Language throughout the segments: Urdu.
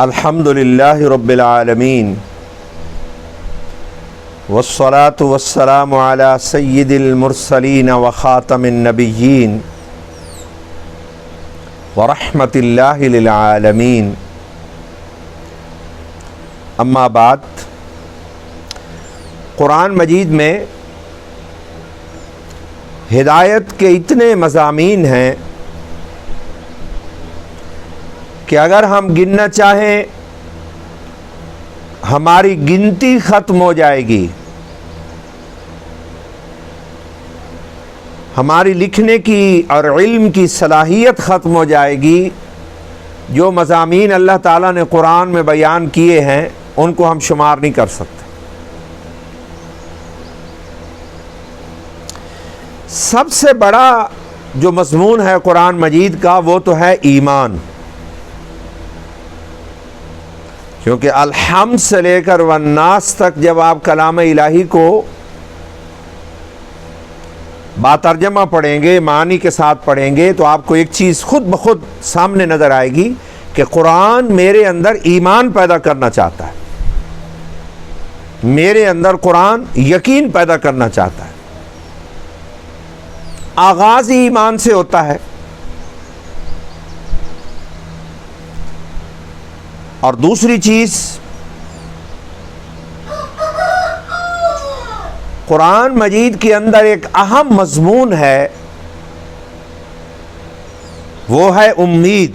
الحمد للہ رب العالمین والصلاة والسلام علی سید المرسلین وخاتم النبیین ورحمۃ اللہ للعالمین اما بعد، قرآن مجید میں ہدایت کے اتنے مضامین ہیں کہ اگر ہم گننا چاہیں ہماری گنتی ختم ہو جائے گی، ہماری لکھنے کی اور علم کی صلاحیت ختم ہو جائے گی۔ جو مضامین اللہ تعالیٰ نے قرآن میں بیان کیے ہیں ان کو ہم شمار نہیں کر سکتے۔ سب سے بڑا جو مضمون ہے قرآن مجید کا وہ تو ہے ایمان، کیونکہ الحمد سے لے کر والناس تک جب آپ کلام الہی کو باترجمہ پڑھیں گے، معنی کے ساتھ پڑھیں گے، تو آپ کو ایک چیز خود بخود سامنے نظر آئے گی کہ قرآن میرے اندر ایمان پیدا کرنا چاہتا ہے، میرے اندر قرآن یقین پیدا کرنا چاہتا ہے۔ آغاز ہی ایمان سے ہوتا ہے، اور دوسری چیز قرآن مجید کے اندر ایک اہم مضمون ہے، وہ ہے امید،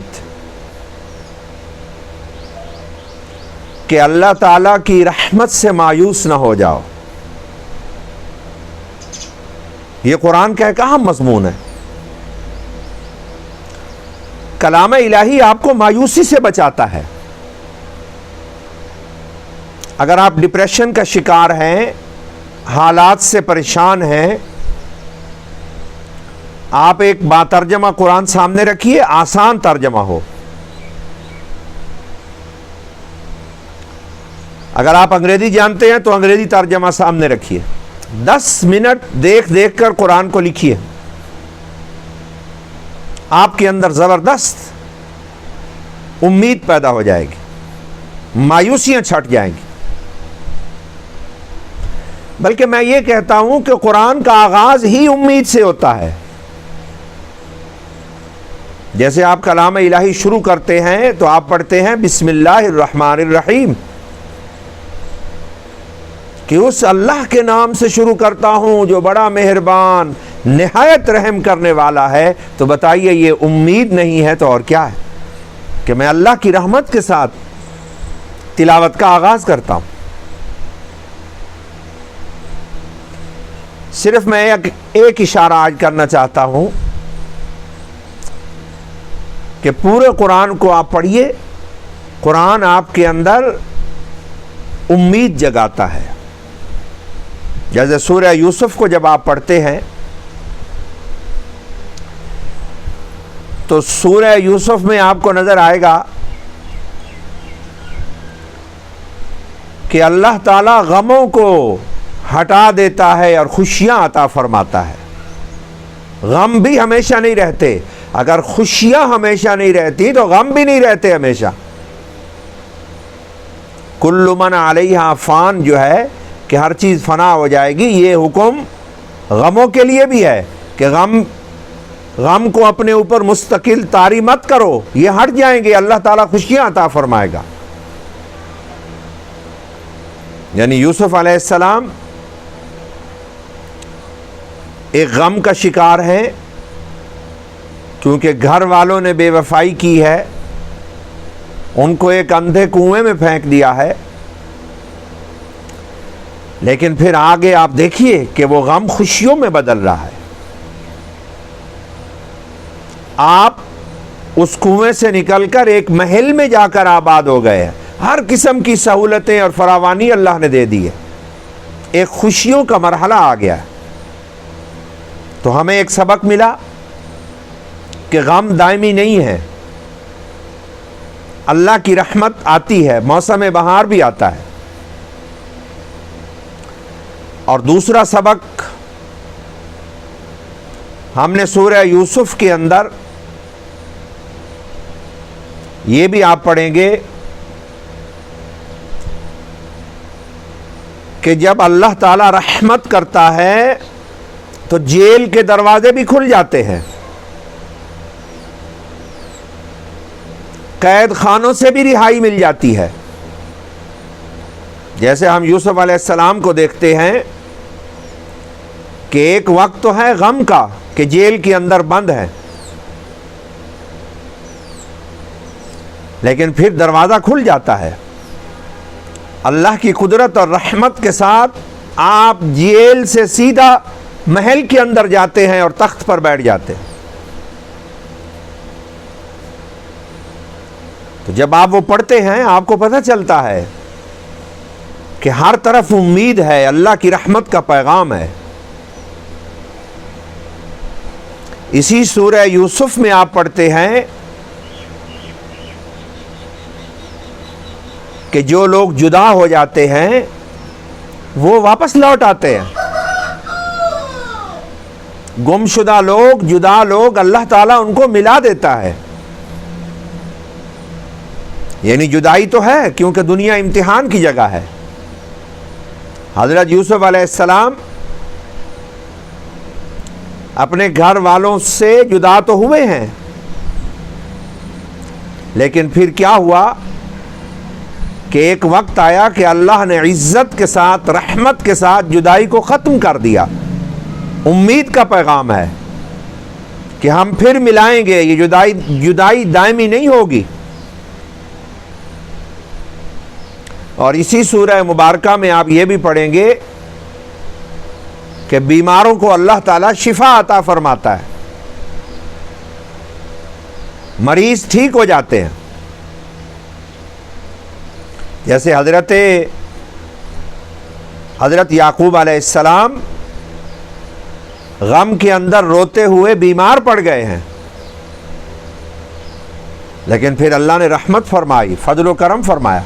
کہ اللہ تعالیٰ کی رحمت سے مایوس نہ ہو جاؤ۔ یہ قرآن کا ایک اہم مضمون ہے۔ کلام الہی آپ کو مایوسی سے بچاتا ہے۔ اگر آپ ڈپریشن کا شکار ہیں، حالات سے پریشان ہیں، آپ ایک باترجمہ قرآن سامنے رکھیے، آسان ترجمہ ہو۔ اگر آپ انگریزی جانتے ہیں تو انگریزی ترجمہ سامنے رکھیے، 10 منٹ دیکھ دیکھ کر قرآن کو لکھیے، آپ کے اندر زبردست امید پیدا ہو جائے گی، مایوسیاں چھٹ جائیں گی۔ بلکہ میں یہ کہتا ہوں کہ قرآن کا آغاز ہی امید سے ہوتا ہے۔ جیسے آپ کلام الہی شروع کرتے ہیں تو آپ پڑھتے ہیں بسم اللہ الرحمن الرحیم، کہ اس اللہ کے نام سے شروع کرتا ہوں جو بڑا مہربان نہایت رحم کرنے والا ہے۔ تو بتائیے یہ امید نہیں ہے تو اور کیا ہے کہ میں اللہ کی رحمت کے ساتھ تلاوت کا آغاز کرتا ہوں۔ صرف میں ایک اشارہ آج کرنا چاہتا ہوں کہ پورے قرآن کو آپ پڑھیے، قرآن آپ کے اندر امید جگاتا ہے۔ جیسے سورہ یوسف کو جب آپ پڑھتے ہیں تو سورہ یوسف میں آپ کو نظر آئے گا کہ اللہ تعالیٰ غموں کو ہٹا دیتا ہے اور خوشیاں عطا فرماتا ہے۔ غم بھی ہمیشہ نہیں رہتے، اگر خوشیاں ہمیشہ نہیں رہتی تو غم بھی نہیں رہتے ہمیشہ۔ کل من علیہا فان جو ہے کہ ہر چیز فنا ہو جائے گی، یہ حکم غموں کے لیے بھی ہے کہ غم کو اپنے اوپر مستقل طاری مت کرو، یہ ہٹ جائیں گے، اللہ تعالیٰ خوشیاں عطا فرمائے گا۔ یعنی یوسف علیہ السلام ایک غم کا شکار ہے، کیونکہ گھر والوں نے بے وفائی کی ہے، ان کو ایک اندھے کنویں میں پھینک دیا ہے۔ لیکن پھر آگے آپ دیکھیے کہ وہ غم خوشیوں میں بدل رہا ہے۔ آپ اس کنویں سے نکل کر ایک محل میں جا کر آباد ہو گئے ہیں، ہر قسم کی سہولتیں اور فراوانی اللہ نے دے دی ہے، ایک خوشیوں کا مرحلہ آ گیا ہے۔ تو ہمیں ایک سبق ملا کہ غم دائمی نہیں ہے، اللہ کی رحمت آتی ہے، موسم بہار بھی آتا ہے۔ اور دوسرا سبق ہم نے سورہ یوسف کے اندر یہ بھی آپ پڑھیں گے کہ جب اللہ تعالیٰ رحمت کرتا ہے تو جیل کے دروازے بھی کھل جاتے ہیں، قید خانوں سے بھی رہائی مل جاتی ہے۔ جیسے ہم یوسف علیہ السلام کو دیکھتے ہیں کہ ایک وقت تو ہے غم کا کہ جیل کے اندر بند ہے، لیکن پھر دروازہ کھل جاتا ہے۔ اللہ کی قدرت اور رحمت کے ساتھ آپ جیل سے سیدھا محل کے اندر جاتے ہیں اور تخت پر بیٹھ جاتے ہیں۔ تو جب آپ وہ پڑھتے ہیں آپ کو پتہ چلتا ہے کہ ہر طرف امید ہے، اللہ کی رحمت کا پیغام ہے۔ اسی سورہ یوسف میں آپ پڑھتے ہیں کہ جو لوگ جدا ہو جاتے ہیں وہ واپس لوٹ آتے ہیں۔ گم شدہ لوگ، جدا لوگ، اللہ تعالیٰ ان کو ملا دیتا ہے۔ یعنی جدائی تو ہے کیونکہ دنیا امتحان کی جگہ ہے۔ حضرت یوسف علیہ السلام اپنے گھر والوں سے جدا تو ہوئے ہیں، لیکن پھر کیا ہوا کہ ایک وقت آیا کہ اللہ نے عزت کے ساتھ، رحمت کے ساتھ جدائی کو ختم کر دیا۔ امید کا پیغام ہے کہ ہم پھر ملائیں گے، یہ جدائی دائمی نہیں ہوگی۔ اور اسی سورہ مبارکہ میں آپ یہ بھی پڑھیں گے کہ بیماروں کو اللہ تعالیٰ شفا عطا فرماتا ہے، مریض ٹھیک ہو جاتے ہیں۔ جیسے حضرت یعقوب علیہ السلام غم کے اندر روتے ہوئے بیمار پڑ گئے ہیں، لیکن پھر اللہ نے رحمت فرمائی، فضل و کرم فرمایا۔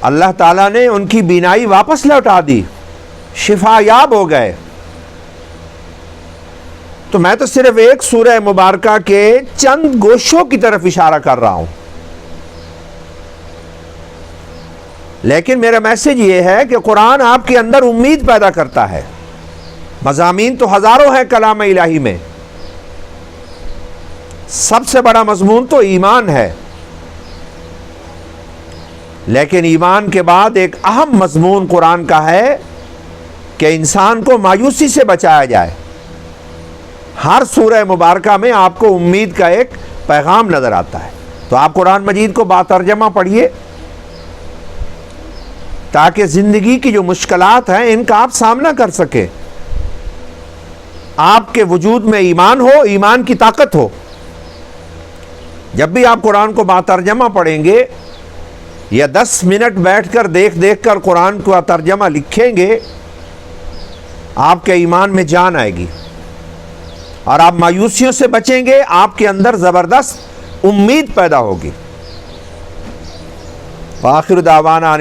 اللہ تعالیٰ نے ان کی بینائی واپس لوٹا دی، شفا یاب ہو گئے۔ تو میں تو صرف ایک سورہ مبارکہ کے چند گوشوں کی طرف اشارہ کر رہا ہوں، لیکن میرا میسج یہ ہے کہ قرآن آپ کے اندر امید پیدا کرتا ہے۔ مضامین تو ہزاروں ہیں کلام الہی میں، سب سے بڑا مضمون تو ایمان ہے، لیکن ایمان کے بعد ایک اہم مضمون قرآن کا ہے کہ انسان کو مایوسی سے بچایا جائے۔ ہر سورہ مبارکہ میں آپ کو امید کا ایک پیغام نظر آتا ہے۔ تو آپ قرآن مجید کو باترجمہ پڑھیے تاکہ زندگی کی جو مشکلات ہیں ان کا آپ سامنا کر سکیں۔ آپ کے وجود میں ایمان ہو، ایمان کی طاقت ہو۔ جب بھی آپ قرآن کو باترجمہ پڑھیں گے یا 10 منٹ بیٹھ کر دیکھ کر قرآن کو ترجمہ لکھیں گے، آپ کے ایمان میں جان آئے گی اور آپ مایوسیوں سے بچیں گے، آپ کے اندر زبردست امید پیدا ہوگی۔ وآخر دعوانا